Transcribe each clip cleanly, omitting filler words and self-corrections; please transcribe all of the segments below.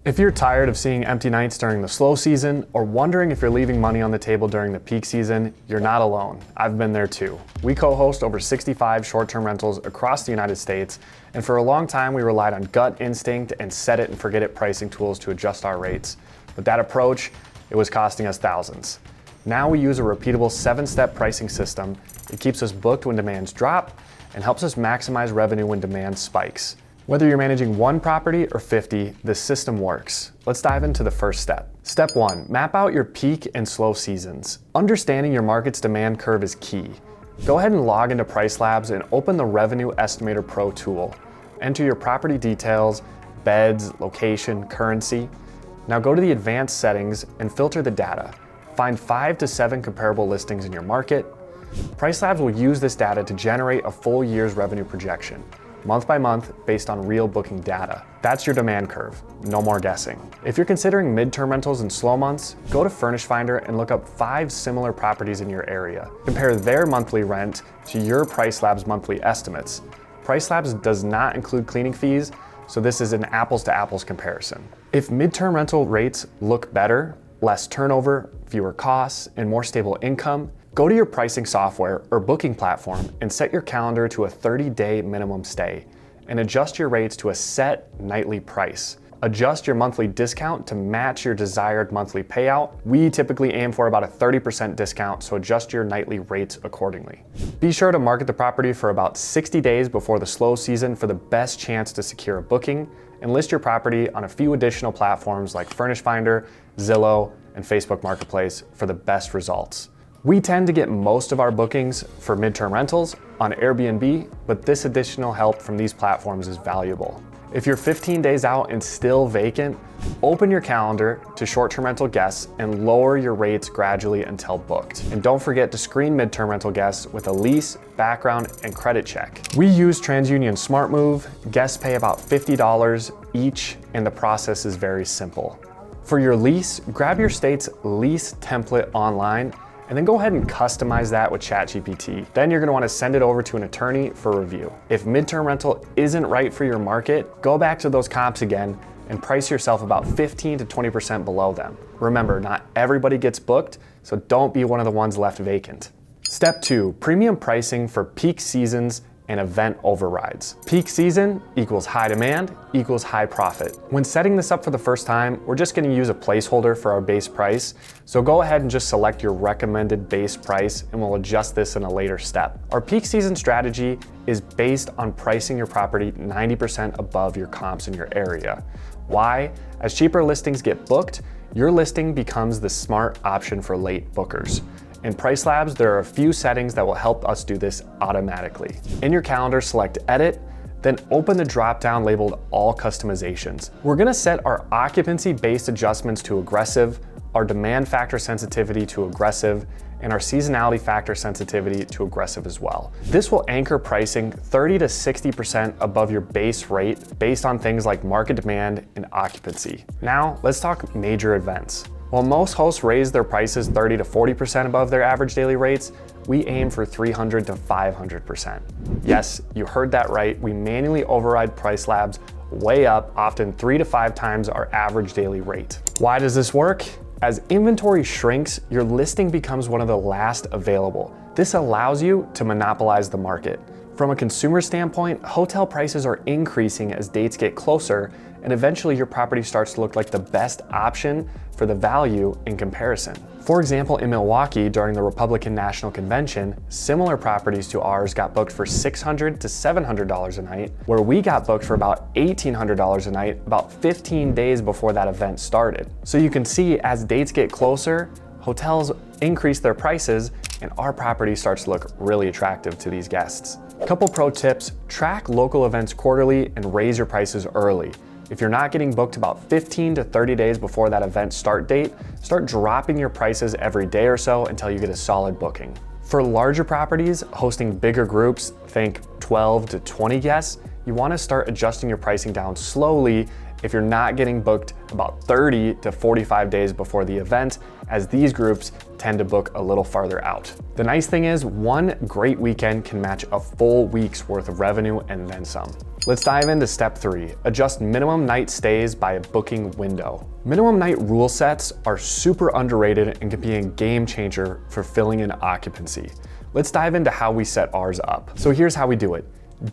If you're tired of seeing empty nights during the slow season or wondering if you're leaving money on the table during the peak season, you're not alone. I've been there too. We co-host over 65 short-term rentals across the United States, and for a long time we relied on gut instinct and set it and forget it pricing tools to adjust our rates. With that approach, it was costing us thousands. Now we use a repeatable 7-step pricing system. It keeps us booked when demands drop and helps us maximize revenue when demand spikes. Whether you're managing one property or 50, this system works. Let's dive into the first step. Step 1, map out your peak and slow seasons. Understanding your market's demand curve is key. Go ahead and log into PriceLabs and open the Revenue Estimator Pro tool. Enter your property details, beds, location, currency. Now go to the advanced settings and filter the data. Find 5 to 7 comparable listings in your market. PriceLabs will use this data to generate a full year's revenue projection, month by month, based on real booking data. That's your demand curve, no more guessing. If you're considering midterm rentals in slow months, go to Furnish Finder and look up 5 similar properties in your area. Compare their monthly rent to your PriceLabs monthly estimates. PriceLabs does not include cleaning fees, so this is an apples to apples comparison. If midterm rental rates look better, less turnover, fewer costs, and more stable income, go to your pricing software or booking platform and set your calendar to a 30-day minimum stay and adjust your rates to a set nightly price. Adjust your monthly discount to match your desired monthly payout. We typically aim for about a 30% discount, so adjust your nightly rates accordingly. Be sure to market the property for about 60 days before the slow season for the best chance to secure a booking, and list your property on a few additional platforms like Furnish Finder, Zillow, and Facebook Marketplace for the best results. We tend to get most of our bookings for midterm rentals on Airbnb, but this additional help from these platforms is valuable. If you're 15 days out and still vacant, open your calendar to short-term rental guests and lower your rates gradually until booked. And don't forget to screen midterm rental guests with a lease, background, and credit check. We use TransUnion SmartMove. Guests pay about $50 each, and the process is very simple. For your lease, grab your state's lease template online and then go ahead and customize that with ChatGPT. Then you're gonna wanna send it over to an attorney for review. If midterm rental isn't right for your market, go back to those comps again and price yourself about 15 to 20% below them. Remember, not everybody gets booked, so don't be one of the ones left vacant. Step 2, premium pricing for peak seasons and event overrides. Peak season equals high demand equals high profit. When setting this up for the first time, we're just gonna use a placeholder for our base price. So go ahead and just select your recommended base price and we'll adjust this in a later step. Our peak season strategy is based on pricing your property 90% above your comps in your area. Why? As cheaper listings get booked, your listing becomes the smart option for late bookers. In PriceLabs, there are a few settings that will help us do this automatically. In your calendar, select Edit, then open the drop-down labeled All Customizations. We're gonna set our occupancy-based adjustments to aggressive, our demand factor sensitivity to aggressive, and our seasonality factor sensitivity to aggressive as well. This will anchor pricing 30 to 60% above your base rate based on things like market demand and occupancy. Now, let's talk major events. While most hosts raise their prices 30 to 40% above their average daily rates, we aim for 300 to 500%. Yes, you heard that right. We manually override PriceLabs way up, often 3 to 5 times our average daily rate. Why does this work? As inventory shrinks, your listing becomes one of the last available. This allows you to monopolize the market. From a consumer standpoint, hotel prices are increasing as dates get closer, and eventually your property starts to look like the best option for the value in comparison. For example, in Milwaukee during the Republican National Convention, similar properties to ours got booked for $600 to $700 a night, where we got booked for about $1,800 a night about 15 days before that event started. So you can see as dates get closer, hotels increase their prices and our property starts to look really attractive to these guests. Couple pro tips: track local events quarterly and raise your prices early. If you're not getting booked about 15 to 30 days before that event start date, start dropping your prices every day or so until you get a solid booking. For larger properties hosting bigger groups, think 12 to 20 guests, you want to start adjusting your pricing down slowly if you're not getting booked about 30 to 45 days before the event, as these groups tend to book a little farther out. The nice thing is, one great weekend can match a full week's worth of revenue and then some. Let's dive into step 3, adjust minimum night stays by a booking window. Minimum night rule sets are super underrated and can be a game changer for filling in occupancy. Let's dive into how we set ours up. So here's how we do it.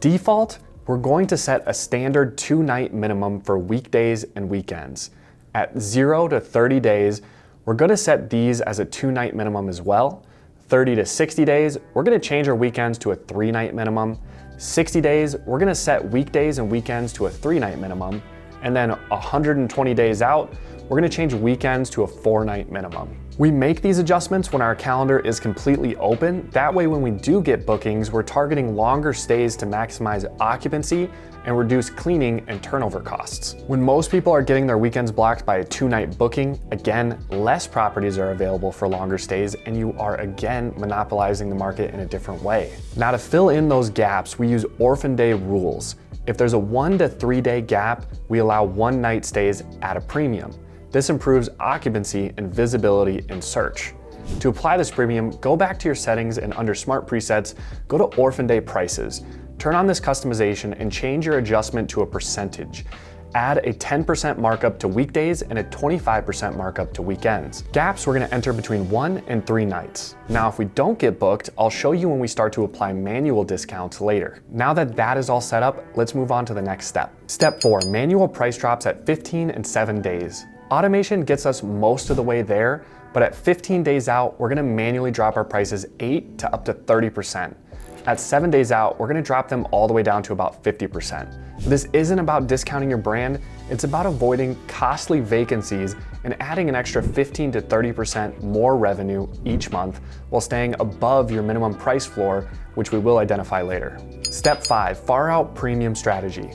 Default, we're going to set a standard 2-night minimum for weekdays and weekends. At 0 to 30 days, we're gonna set these as a 2-night minimum as well. 30 to 60 days, we're gonna change our weekends to a 3-night minimum. 60 days, we're gonna set weekdays and weekends to a 3-night minimum. And then 120 days out, we're gonna change weekends to a 4-night minimum. We make these adjustments when our calendar is completely open. That way, when we do get bookings, we're targeting longer stays to maximize occupancy and reduce cleaning and turnover costs. When most people are getting their weekends blocked by a 2-night booking, again, less properties are available for longer stays, and you are again monopolizing the market in a different way. Now, to fill in those gaps, we use orphan day rules. If there's a 1 to 3 day gap, we allow 1-night stays at a premium. This improves occupancy and visibility in search. To apply this premium, go back to your settings and under Smart Presets, go to Orphan Day Prices. Turn on this customization and change your adjustment to a percentage. Add a 10% markup to weekdays and a 25% markup to weekends. Gaps we're gonna enter between 1 and 3 nights. Now, if we don't get booked, I'll show you when we start to apply manual discounts later. Now that that is all set up, let's move on to the next step. Step 4, manual price drops at 15 and 7 days. Automation gets us most of the way there, but at 15 days out, we're gonna manually drop our prices 8 to up to 30%. At 7 days out, we're gonna drop them all the way down to about 50%. This isn't about discounting your brand, it's about avoiding costly vacancies and adding an extra 15 to 30% more revenue each month while staying above your minimum price floor, which we will identify later. Step 5, far out premium strategy.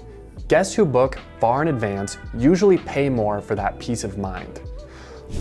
Guests who book far in advance usually pay more for that peace of mind.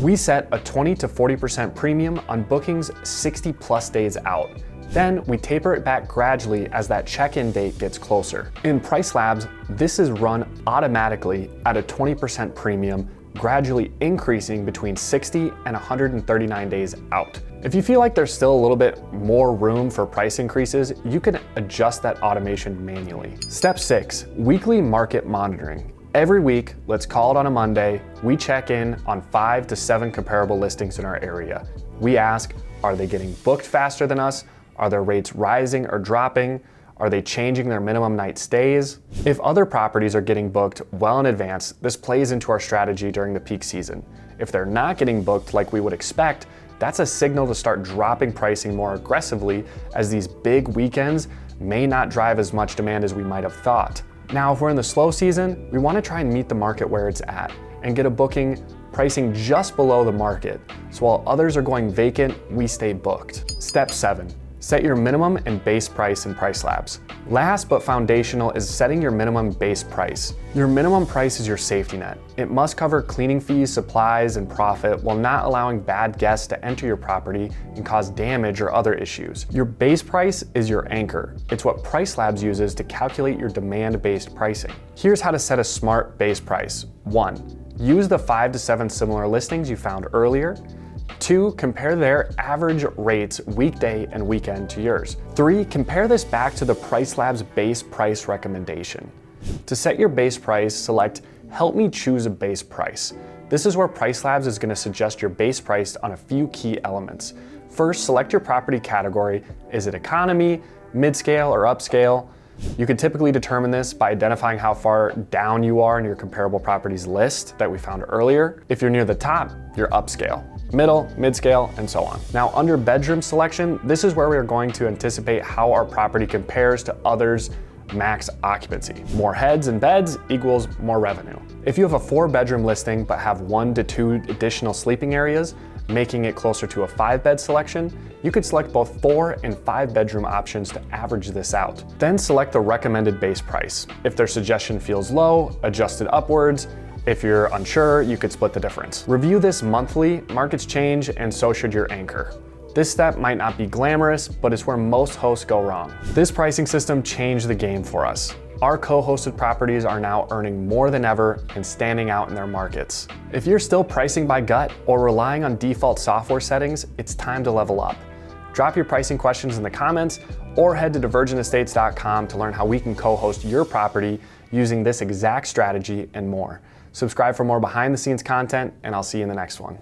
We set a 20 to 40% premium on bookings 60 plus days out. Then we taper it back gradually as that check-in date gets closer. In PriceLabs, this is run automatically at a 20% premium, gradually increasing between 60 and 139 days out. If you feel like there's still a little bit more room for price increases, you can adjust that automation manually. Step 6, weekly market monitoring. Every week, let's call it on a Monday, we check in on 5 to 7 comparable listings in our area. We ask, are they getting booked faster than us? Are their rates rising or dropping? Are they changing their minimum night stays? If other properties are getting booked well in advance, this plays into our strategy during the peak season. If they're not getting booked like we would expect, that's a signal to start dropping pricing more aggressively, as these big weekends may not drive as much demand as we might have thought. Now, if we're in the slow season, we want to try and meet the market where it's at and get a booking pricing just below the market. So while others are going vacant, we stay booked. Step 7. Set your minimum and base price in PriceLabs. Last but foundational is setting your minimum base price. Your minimum price is your safety net. It must cover cleaning fees, supplies, and profit while not allowing bad guests to enter your property and cause damage or other issues. Your base price is your anchor. It's what PriceLabs uses to calculate your demand-based pricing. Here's how to set a smart base price. 1. Use the 5 to 7 similar listings you found earlier. 2, compare their average rates weekday and weekend to yours. 3, compare this back to the PriceLabs base price recommendation. To set your base price, select Help Me Choose a Base Price. This is where PriceLabs is going to suggest your base price on a few key elements. First, select your property category. Is it economy, mid-scale, or upscale? You can typically determine this by identifying how far down you are in your comparable properties list that we found earlier. If you're near the top, you're upscale. Middle, mid-scale, and so on. Now, under bedroom selection, this is where we are going to anticipate how our property compares to others' max occupancy. More heads and beds equals more revenue. If you have a 4-bedroom listing but have 1 to 2 additional sleeping areas, making it closer to a 5-bed selection, you could select both 4 and 5-bedroom options to average this out. Then select the recommended base price. If their suggestion feels low, adjust it upwards. If you're unsure, you could split the difference. Review this monthly, markets change, and so should your anchor. This step might not be glamorous, but it's where most hosts go wrong. This pricing system changed the game for us. Our co-hosted properties are now earning more than ever and standing out in their markets. If you're still pricing by gut or relying on default software settings, it's time to level up. Drop your pricing questions in the comments or head to divergentestates.com to learn how we can co-host your property using this exact strategy and more. Subscribe for more behind the scenes content, and I'll see you in the next one.